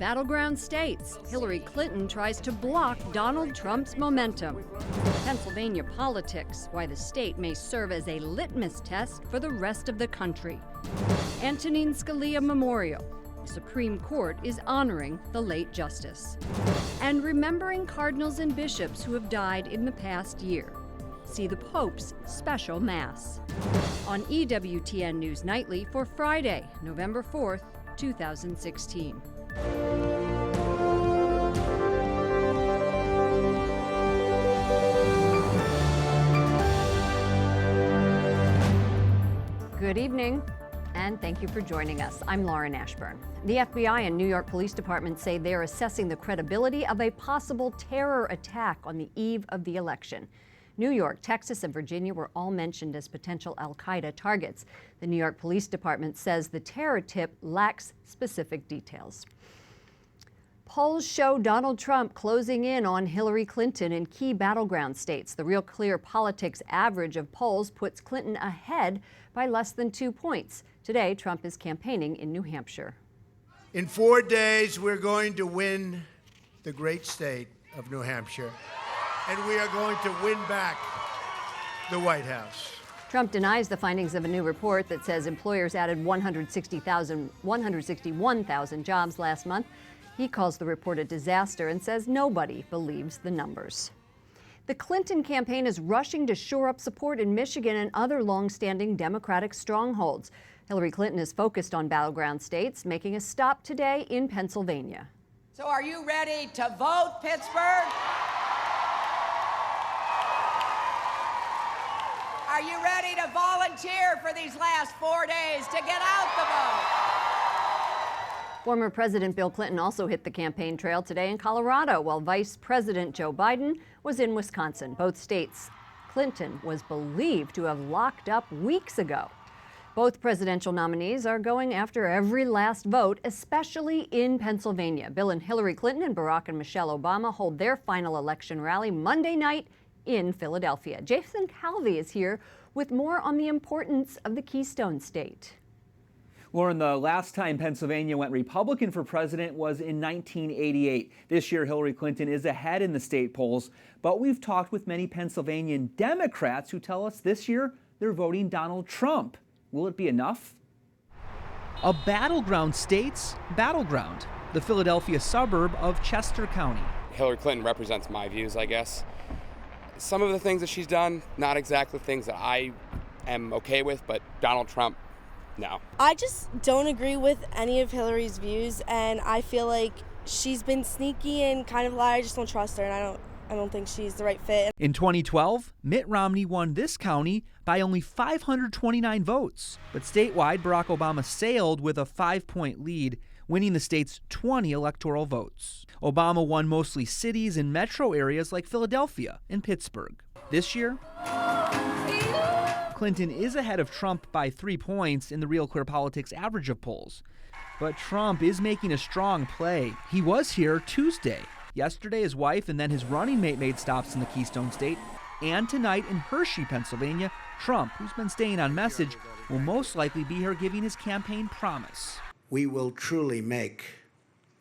battleground states, Hillary Clinton tries to block Donald Trump's momentum. Pennsylvania politics, why the state may serve as a litmus test for the rest of the country. Antonin Scalia Memorial. The Supreme Court is honoring the late justice. And remembering cardinals and bishops who have died in the past year. See the Pope's special Mass. On EWTN News Nightly for Friday, November 4th, 2016. Good evening, and thank you for joining us. I'm Lauren Ashburn. The FBI and New York Police Department say they're assessing the credibility of a possible terror attack on the eve of the election. New York, Texas, and Virginia were all mentioned as potential al-Qaeda targets. The New York Police Department says the terror tip lacks specific details. Polls show Donald Trump closing in on Hillary Clinton in key battleground states. The Real Clear Politics average of polls puts Clinton ahead by less than 2 points. Today, Trump is campaigning in New Hampshire. In 4 days, we're going to win the great state of New Hampshire, and we are going to win back the White House. Trump denies the findings of a new report that says employers added 161,000 jobs last month. He calls the report a disaster and says nobody believes the numbers. The Clinton campaign is rushing to shore up support in Michigan and other long-standing Democratic strongholds. Hillary Clinton is focused on battleground states, making a stop today in Pennsylvania. So are you ready to vote, Pittsburgh? Are you ready to volunteer for these last 4 days to get out the vote? Former President Bill Clinton also hit the campaign trail today in Colorado, while Vice President Joe Biden was in Wisconsin. Both states Clinton was believed to have locked up weeks ago. Both presidential nominees are going after every last vote, especially in Pennsylvania. Bill and Hillary Clinton and Barack and Michelle Obama hold their final election rally Monday night in Philadelphia. Jason Calvi is here with more on the importance of the Keystone State. Lauren, the last time Pennsylvania went Republican for president was in 1988. This year, Hillary Clinton is ahead in the state polls, but we've talked with many Pennsylvanian Democrats who tell us this year they're voting Donald Trump. Will it be enough? A battleground state's battleground, the Philadelphia suburb of Chester County. Hillary Clinton represents my views, I guess. Some of the things that she's done, not exactly things that I am okay with, but Donald Trump, no. I just don't agree with any of Hillary's views, and I feel like she's been sneaky and kind of lied. I just don't trust her, and I don't think she's the right fit. In 2012, Mitt Romney won this county by only 529 votes. But statewide, Barack Obama sailed with a 5-point lead, winning the state's 20 electoral votes. Obama won mostly cities and metro areas like Philadelphia and Pittsburgh. This year, Clinton is ahead of Trump by 3 points in the Real Clear Politics average of polls. But Trump is making a strong play. He was here Tuesday. Yesterday, his wife and then his running mate made stops in the Keystone State. And tonight in Hershey, Pennsylvania, Trump, who's been staying on message, will most likely be here giving his campaign promise. We will truly make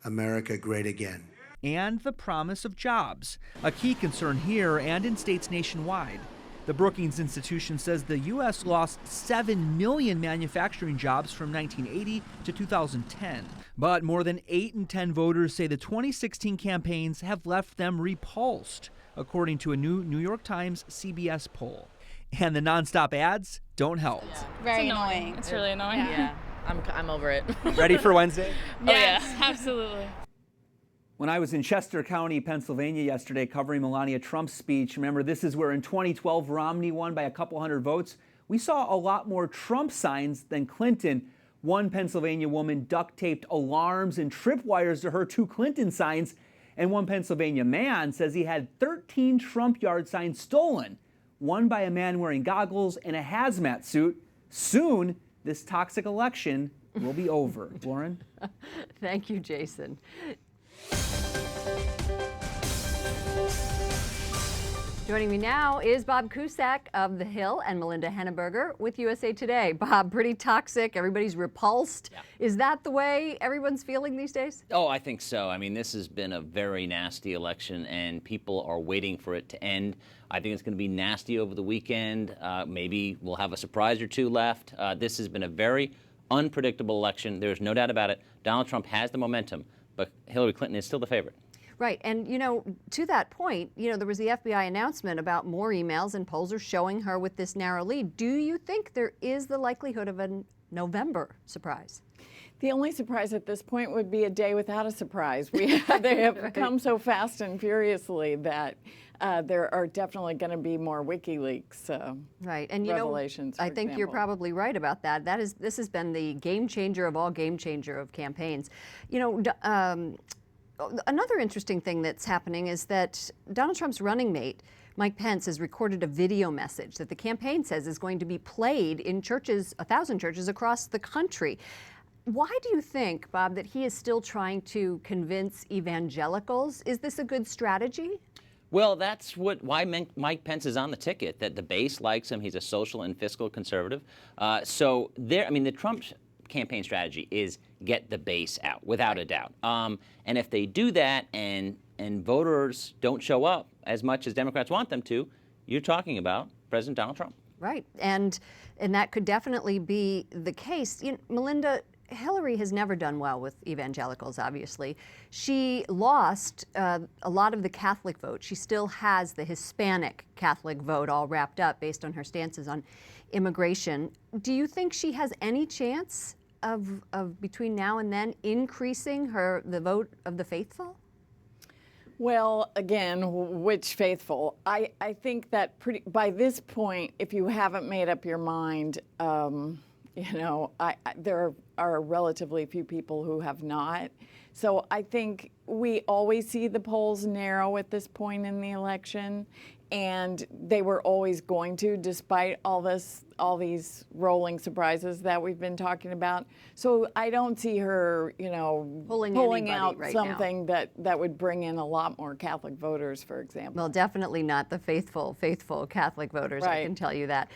America great again. And the promise of jobs, a key concern here and in states nationwide. The Brookings Institution says the U.S. lost 7 million manufacturing jobs from 1980 to 2010. But more than 8 in 10 voters say the 2016 campaigns have left them repulsed, according to a new New York Times CBS poll. And the nonstop ads don't help. Very annoying. It's really annoying. Yeah, I'm over it. Ready for Wednesday? Yes, absolutely. When I was in Chester County, Pennsylvania yesterday covering Melania Trump's speech, remember this is where in 2012 Romney won by a couple hundred votes. We saw a lot more Trump signs than Clinton. One Pennsylvania woman duct taped alarms and tripwires to her 2 Clinton signs. And one Pennsylvania man says he had 13 Trump yard signs stolen, one by a man wearing goggles and a hazmat suit. Soon, this toxic election will be over. Lauren? Thank you, Jason. Joining me now is Bob Cusack of The Hill and Melinda Henneberger with USA Today. Bob, pretty toxic. Everybody's repulsed. Yeah. Is that the way everyone's feeling these days? Oh, I think so. I mean, this has been a very nasty election, and people are waiting for it to end. I think it's going to be nasty over the weekend. Maybe we'll have a surprise or two left. This has been a very unpredictable election. There's no doubt about it. Donald Trump has the momentum, but Hillary Clinton is still the favorite. Right. And, to that point, there was the FBI announcement about more emails, and polls are showing her with this narrow lead. Do you think there is the likelihood of a November surprise? The only surprise at this point would be a day without a surprise. They have come so fast and furiously that there are definitely going to be more WikiLeaks right. And revelations. I think you're probably right about that. This has been the game changer of all game changer of campaigns. Another interesting thing that's happening is that Donald Trump's running mate, Mike Pence, has recorded a video message that the campaign says is going to be played in churches, 1,000 churches across the country. Why do you think, Bob, that he is still trying to convince evangelicals? Is this a good strategy? Well, that's why Mike Pence is on the ticket, that the base likes him. He's a social and fiscal conservative. The Trump campaign strategy is get the base out, without a doubt. And if they do that and voters don't show up as much as Democrats want them to, you're talking about President Donald Trump. Right. And that could definitely be the case. Melinda, Hillary has never done well with evangelicals, obviously. She lost a lot of the Catholic vote. She still has the Hispanic Catholic vote all wrapped up based on her stances on immigration. Do you think she has any chance of between now and then increasing the vote of the faithful? Well, again, which faithful? I think that by this point, if you haven't made up your mind, there are relatively few people who have not. So I think we always see the polls narrow at this point in the election, and they were always going to, despite all these rolling surprises that we've been talking about. So I don't see her, pulling out right something that would bring in a lot more Catholic voters, for example. Well, definitely not the faithful Catholic voters, right. I can tell you that.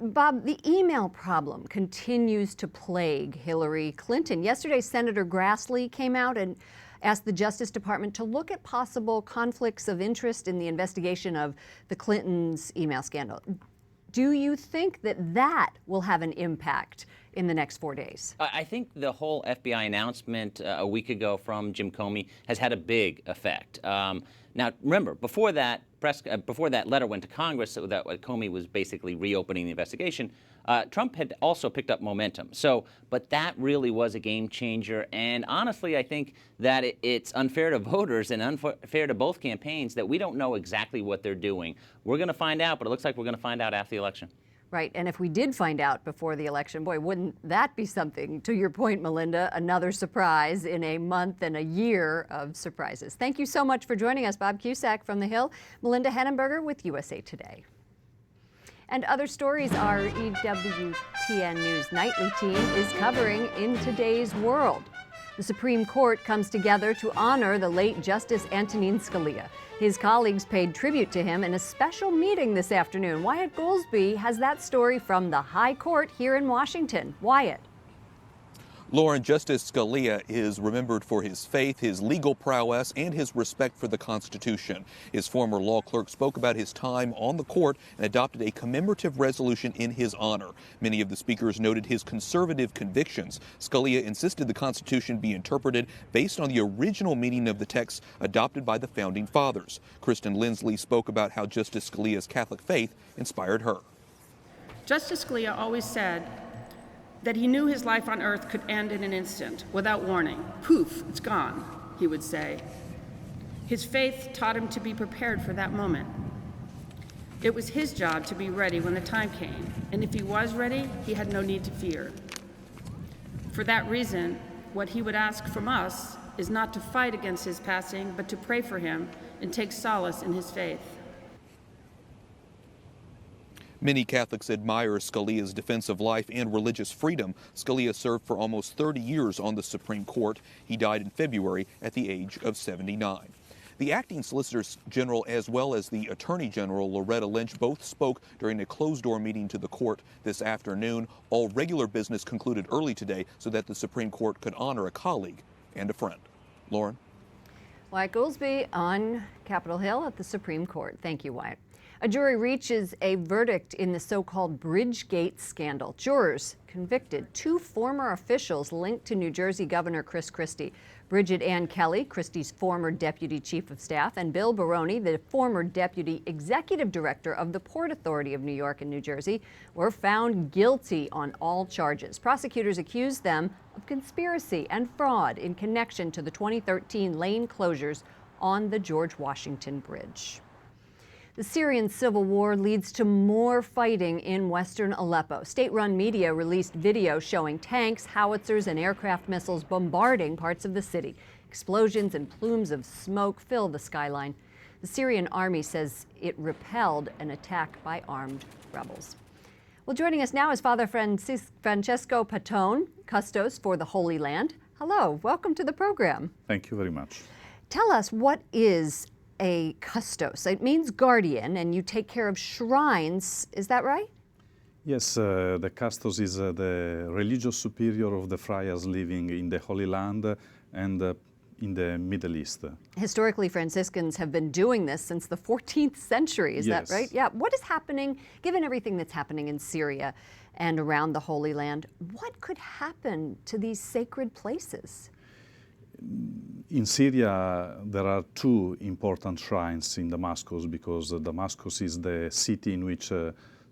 Bob, the email problem continues to plague Hillary Clinton. Yesterday, Senator Grassley came out and asked the Justice Department to look at possible conflicts of interest in the investigation of the Clintons' email scandal. Do you think that will have an impact in the next 4 days? I think the whole FBI announcement a week ago from Jim Comey has had a big effect. Now, remember, before that letter went to Congress, so that Comey was basically reopening the investigation, Trump had also picked up momentum. But that really was a game changer. And honestly, I think that it's unfair to voters and unfair to both campaigns that we don't know exactly what they're doing. We're going to find out, but it looks like we're going to find out after the election. Right, and if we did find out before the election, boy, wouldn't that be something? To your point, Melinda, another surprise in a month and a year of surprises. Thank you so much for joining us, Bob Cusack from The Hill, Melinda Henneberger with USA Today. And other stories our EWTN News Nightly team is covering in today's world. The Supreme Court comes together to honor the late Justice Antonin Scalia. His colleagues paid tribute to him in a special meeting this afternoon. Wyatt Goolsbee has that story from the High Court here in Washington. Wyatt. Lauren, Justice Scalia is remembered for his faith, his legal prowess, and his respect for the Constitution. His former law clerk spoke about his time on the court and adopted a commemorative resolution in his honor. Many of the speakers noted his conservative convictions. Scalia insisted the Constitution be interpreted based on the original meaning of the text adopted by the Founding Fathers. Kristen Lindsley spoke about how Justice Scalia's Catholic faith inspired her. Justice Scalia always said that he knew his life on earth could end in an instant, without warning. Poof, it's gone, he would say. His faith taught him to be prepared for that moment. It was his job to be ready when the time came, and if he was ready, he had no need to fear. For that reason, what he would ask from us is not to fight against his passing, but to pray for him and take solace in his faith. Many Catholics admire Scalia's defense of life and religious freedom. Scalia served for almost 30 years on the Supreme Court. He died in February at the age of 79. The acting Solicitor General as well as the Attorney General, Loretta Lynch, both spoke during a closed-door meeting to the court this afternoon. All regular business concluded early today so that the Supreme Court could honor a colleague and a friend. Lauren? Wyatt Goolsbee on Capitol Hill at the Supreme Court. Thank you, Wyatt. A jury reaches a verdict in the so-called Bridgegate scandal. Jurors convicted 2 former officials linked to New Jersey Governor Chris Christie. Bridget Ann Kelly, Christie's former deputy chief of staff, and Bill Baroni, the former deputy executive director of the Port Authority of New York and New Jersey, were found guilty on all charges. Prosecutors accused them of conspiracy and fraud in connection to the 2013 lane closures on the George Washington Bridge. The Syrian civil war leads to more fighting in western Aleppo. State-run media released video showing tanks, howitzers, and aircraft missiles bombarding parts of the city. Explosions and plumes of smoke fill the skyline. The Syrian army says it repelled an attack by armed rebels. Well, joining us now is Father Francesco Patone, Custos for the Holy Land. Hello, welcome to the program. Thank you very much. Tell us, what is a custos? It means guardian, and you take care of shrines. Is that right? Yes, the custos is the religious superior of the friars living in the Holy Land and in the Middle East. Historically, Franciscans have been doing this since the 14th century. Is Yes. that right? Yeah. What is happening, given everything that's happening in Syria and around the Holy Land? What could happen to these sacred places? In Syria, there are 2 important shrines in Damascus, because Damascus is the city in which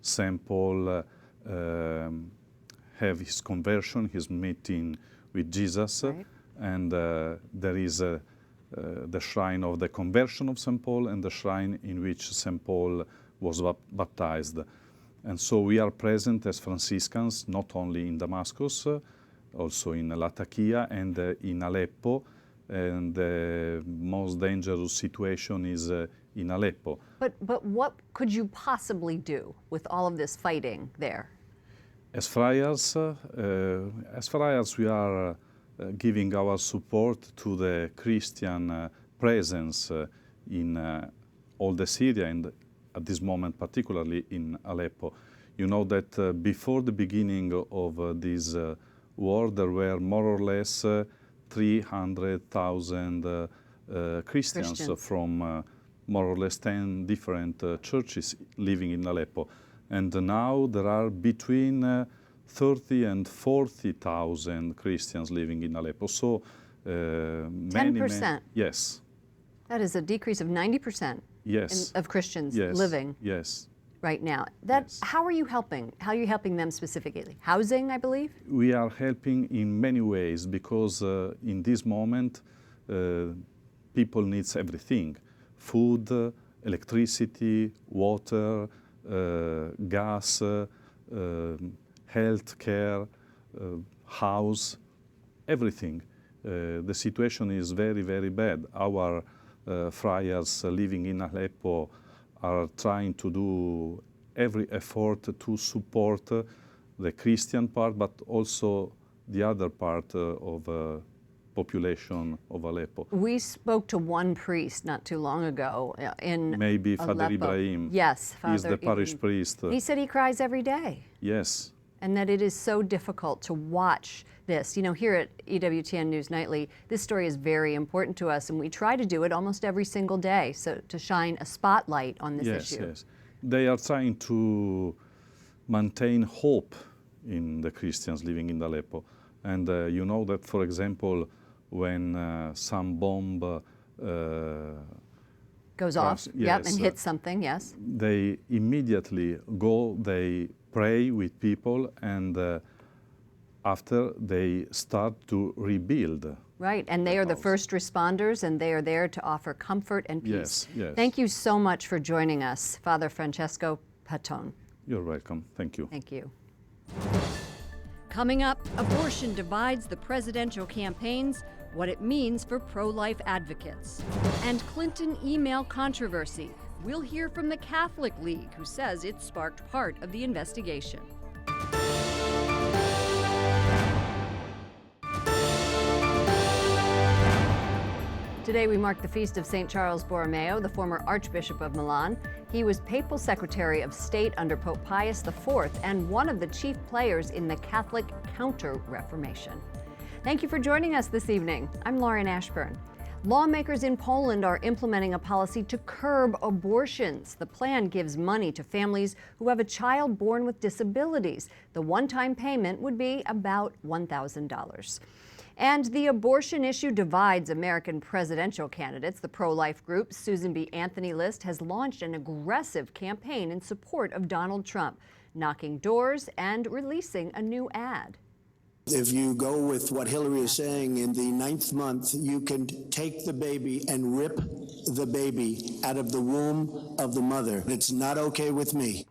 St. Paul have his conversion, his meeting with Jesus. Right. And there is the shrine of the conversion of St. Paul and the shrine in which St. Paul was baptized. And so we are present as Franciscans, not only in Damascus, also in Latakia and in Aleppo, and the most dangerous situation is in Aleppo. But what could you possibly do with all of this fighting there? As friars, we are giving our support to the Christian presence in all the Syria, and at this moment particularly in Aleppo. You know that before the beginning of this war, there were more or less 300,000 Christians from more or less 10 different churches living in Aleppo. And now there are between 30 and 40,000 Christians living in Aleppo. So 10%? Yes. That is a decrease of 90%. Yes. Of Christians Yes. living. Yes. Right now. How are you helping? How are you helping them specifically? Housing, I believe? We are helping in many ways, because in this moment people need everything: food, electricity, water, gas, health care, house, everything. The situation is very, very bad. Our friars living in Aleppo are trying to do every effort to support the Christian part, but also the other part of population of Aleppo. We spoke to one priest not too long ago in Maybe Aleppo. Father Ibrahim. Yes, Father He's the parish priest. He said he cries every day. Yes. And that it is so difficult to watch this. You know, here at EWTN News Nightly, this story is very important to us, and we try to do it almost every single day, so to shine a spotlight on this issue. Yes. They are trying to maintain hope in the Christians living in Aleppo. And you know that, for example, when some bomb goes off, yes, and hits something, yes. They immediately go, they pray with people, and after they start to rebuild. Right, and they are the first responders, and they are there to offer comfort and peace. Yes. Thank you so much for joining us, Father Francesco Patone. You're welcome. Thank you. Thank you. Coming up, abortion divides the presidential campaigns, what it means for pro-life advocates. And Clinton email controversy. We'll hear from the Catholic League, who says it sparked part of the investigation. Today we mark the feast of St. Charles Borromeo, the former Archbishop of Milan. He was Papal Secretary of State under Pope Pius IV and one of the chief players in the Catholic Counter-Reformation. Thank you for joining us this evening. I'm Lauren Ashburn. Lawmakers in Poland are implementing a policy to curb abortions. The plan gives money to families who have a child born with disabilities. The one-time payment would be about $1,000. And the abortion issue divides American presidential candidates. The pro-life group Susan B. Anthony List has launched an aggressive campaign in support of Donald Trump, knocking doors and releasing a new ad. If you go with what Hillary is saying, in the 9th month, you can take the baby and rip the baby out of the womb of the mother. It's not okay with me.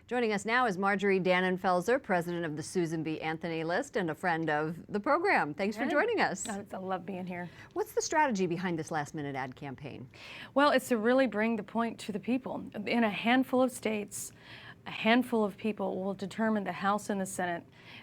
Joining us now is Marjorie Dannenfelser, president of the Susan B. Anthony List and a friend of the program. Thanks for joining us. I love being here. What's the strategy behind this last-minute ad campaign? Well, it's to really bring the point to the people. In a handful of states, a handful of people will determine the House and the Senate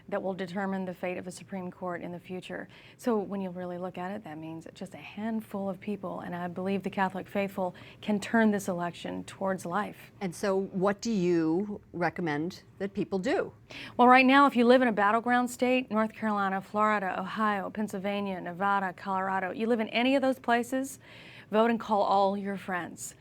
that will determine the fate of the Supreme Court in the future. So when you really look at it, that means just a handful of people, and I believe the Catholic faithful can turn this election towards life. And so what do you recommend that people do? Well, right now, if you live in a battleground state, North Carolina, Florida, Ohio, Pennsylvania, Nevada, Colorado, you live in any of those places, vote and call all your friends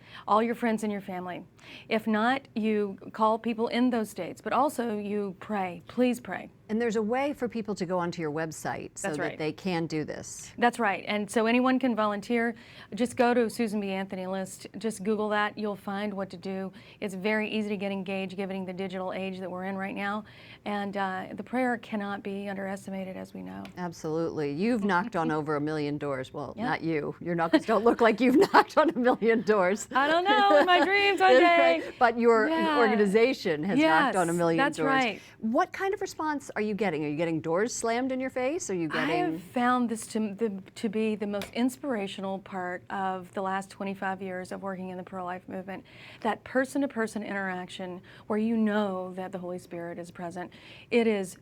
in your family. If not, you call people in those states, but also you pray, please pray. And there's a way for people to go onto your website so That's right. that they can do this. That's right, and so anyone can volunteer. Just go to Susan B. Anthony List, just Google that, you'll find what to do. It's very easy to get engaged given the digital age that we're in right now, and the prayer cannot be underestimated, as we know. Absolutely. You've knocked on over 1 million doors. Well, not you. Your knuckles don't look like you've knocked on 1 million doors. I don't know, in my dreams one day. But your organization has knocked on 1 million that's doors. Right. What kind of response are you getting? Are you getting doors slammed in your face? Are you getting? I have found this to be the most inspirational part of the last 25 years of working in the pro-life movement. That person-to-person interaction where you know that the Holy Spirit is present. It is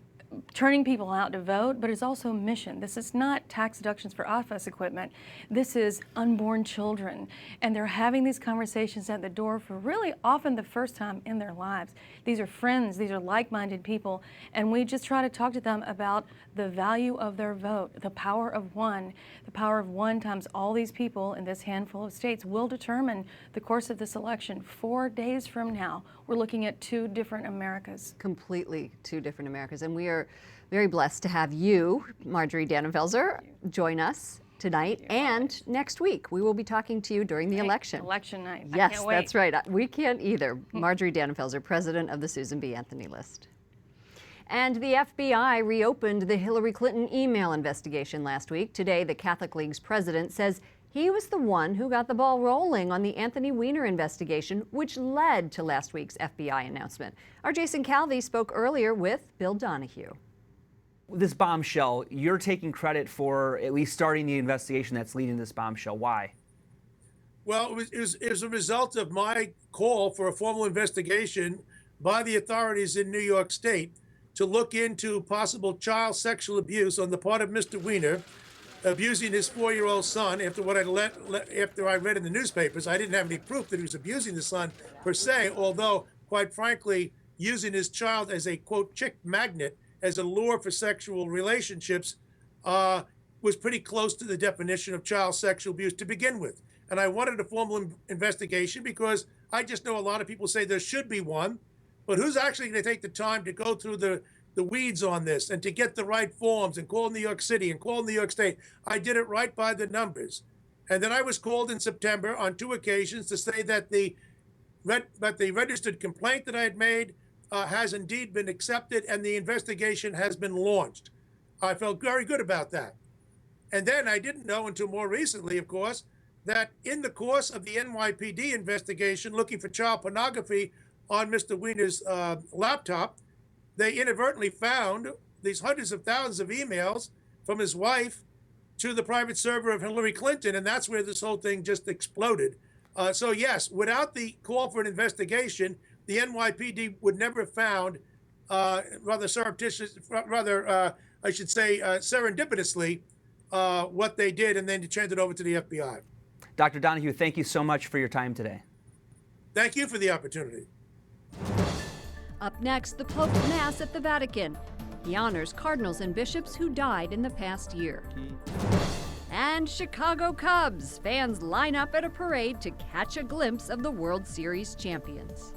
turning people out to vote, but it's also mission. This is not tax deductions for office equipment. This is unborn children, and they're having these conversations at the door for really often the first time in their lives. These are friends, these are like-minded people, and we just try to talk to them about the value of their vote, the power of one. The power of one times all these people in this handful of states will determine the course of this election. 4 days from now, we're looking at 2 different Americas. Completely 2 different Americas, and we are very blessed to have you, Marjorie Dannenfelser, join us tonight and next week. We will be talking to you during the election. Election night. Yes, I can't wait. that's right. We can't either. Marjorie Dannenfelser, president of the Susan B. Anthony List. And the FBI reopened the Hillary Clinton email investigation last week. Today, the Catholic League's president says he was the one who got the ball rolling on the Anthony Weiner investigation, which led to last week's FBI announcement. Our Jason Calvi spoke earlier with Bill Donahue. This bombshell, you're taking credit for at least starting the investigation that's leading to this bombshell. Why? Well, it was a result of my call for a formal investigation by the authorities in New York State to look into possible child sexual abuse on the part of Mr. Weiner, abusing his 4-year-old son. After I read in the newspapers, I didn't have any proof that he was abusing the son per se, although, quite frankly, using his child as a, quote, chick magnet, as a lure for sexual relationships, was pretty close to the definition of child sexual abuse to begin with. And I wanted a formal investigation because I just know a lot of people say there should be one, but who's actually going to take the time to go through the weeds on this and to get the right forms and call New York City and call New York State? I did it right by the numbers. And then I was called in September on 2 occasions to say that the registered complaint that I had made has indeed been accepted and the investigation has been launched. I felt very good about that. And then I didn't know until more recently, of course, that in the course of the NYPD investigation looking for child pornography on Mr. Weiner's laptop, they inadvertently found these hundreds of thousands of emails from his wife to the private server of Hillary Clinton, and that's where this whole thing just exploded. So yes, without the call for an investigation, the NYPD would never have found, serendipitously, what they did and then turned it over to the FBI. Dr. Donahue, thank you so much for your time today. Thank you for the opportunity. Up next, the Pope's Mass at the Vatican. He honors cardinals and bishops who died in the past year. And Chicago Cubs. Fans line up at a parade to catch a glimpse of the World Series champions.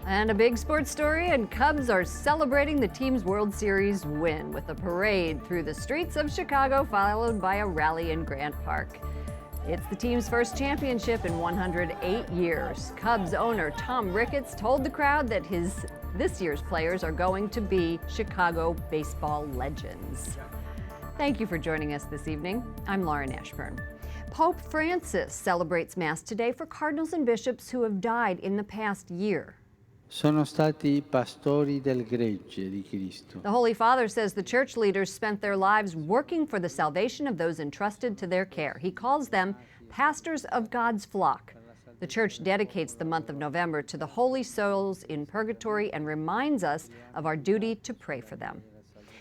And a big sports story, and Cubs are celebrating the team's World Series win with a parade through the streets of Chicago, followed by a rally in Grant Park. It's the team's first championship in 108 years. Cubs owner Tom Ricketts told the crowd that this year's players are going to be Chicago baseball legends. Thank you for joining us this evening. I'm Lauren Ashburn. Pope Francis celebrates Mass today for cardinals and bishops who have died in the past year. Sono stati pastori del gregge di Cristo. The Holy Father says the church leaders spent their lives working for the salvation of those entrusted to their care. He calls them pastors of God's flock. The church dedicates the month of November to the holy souls in purgatory and reminds us of our duty to pray for them.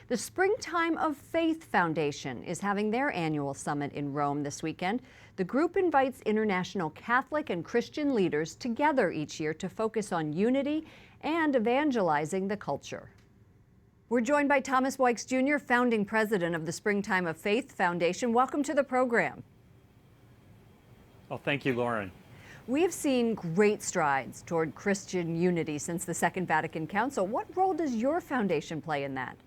The Springtime of Faith Foundation is having their annual summit in Rome this weekend. The group invites international Catholic and Christian leaders together each year to focus on unity and evangelizing the culture. We're joined by Thomas Wykes Jr., founding president of the Springtime of Faith Foundation. Welcome to the program. Well, thank you, Lauren. We have seen great strides toward Christian unity since the Second Vatican Council. What role does your foundation play in that?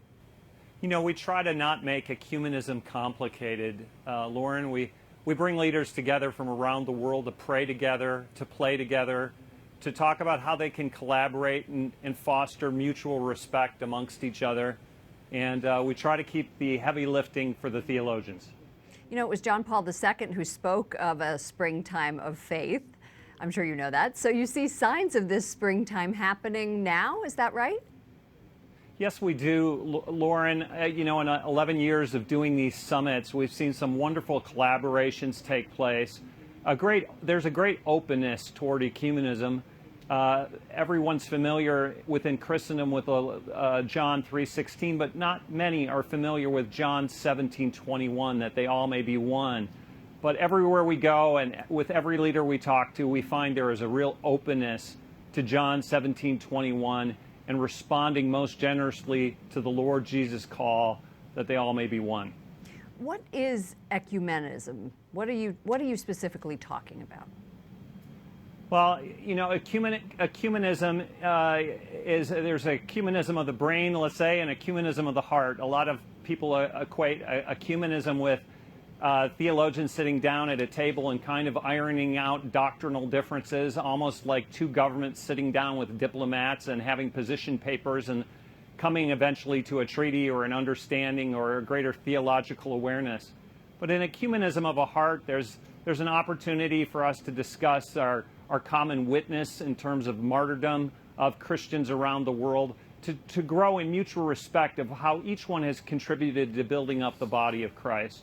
You know, we try to not make ecumenism complicated, Lauren. We bring leaders together from around the world to pray together, to play together, to talk about how they can collaborate and foster mutual respect amongst each other. And we try to keep the heavy lifting for the theologians. You know, it was John Paul II who spoke of a springtime of faith. I'm sure you know that. So you see signs of this springtime happening now, is that right? Yes, we do, Lauren. You know, in 11 years of doing these summits, we've seen some wonderful collaborations take place. There's a great openness toward ecumenism. Everyone's familiar within Christendom with John 3:16, but not many are familiar with John 17:21, that they all may be one. But everywhere we go and with every leader we talk to, we find there is a real openness to John 17:21 and responding most generously to the Lord Jesus' call that they all may be one. What is ecumenism? What are you specifically talking about? Well, you know, ecumenism is, there's ecumenism of the brain, let's say, and ecumenism of the heart. A lot of people equate ecumenism with theologians sitting down at a table and kind of ironing out doctrinal differences, almost like two governments sitting down with diplomats and having position papers and coming eventually to a treaty or an understanding or a greater theological awareness. But in ecumenism of a heart, there's an opportunity for us to discuss our common witness in terms of martyrdom of Christians around the world, to grow in mutual respect of how each one has contributed to building up the body of Christ.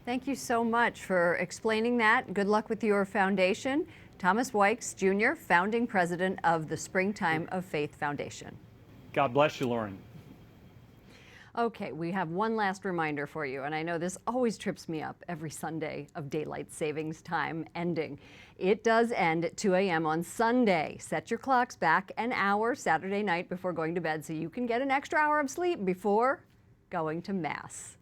Thank you so much for explaining that. Good luck with your foundation. Thomas Wykes Jr., founding president of the Springtime of Faith Foundation. God bless you, Lauren. Okay, we have one last reminder for you, and I know this always trips me up every Sunday of daylight savings time ending. It does end at 2 a.m. on Sunday. Set your clocks back an hour Saturday night before going to bed so you can get an extra hour of sleep before going to Mass.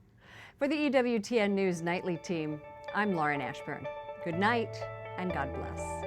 For the EWTN News Nightly team, I'm Lauren Ashburn. Good night and God bless.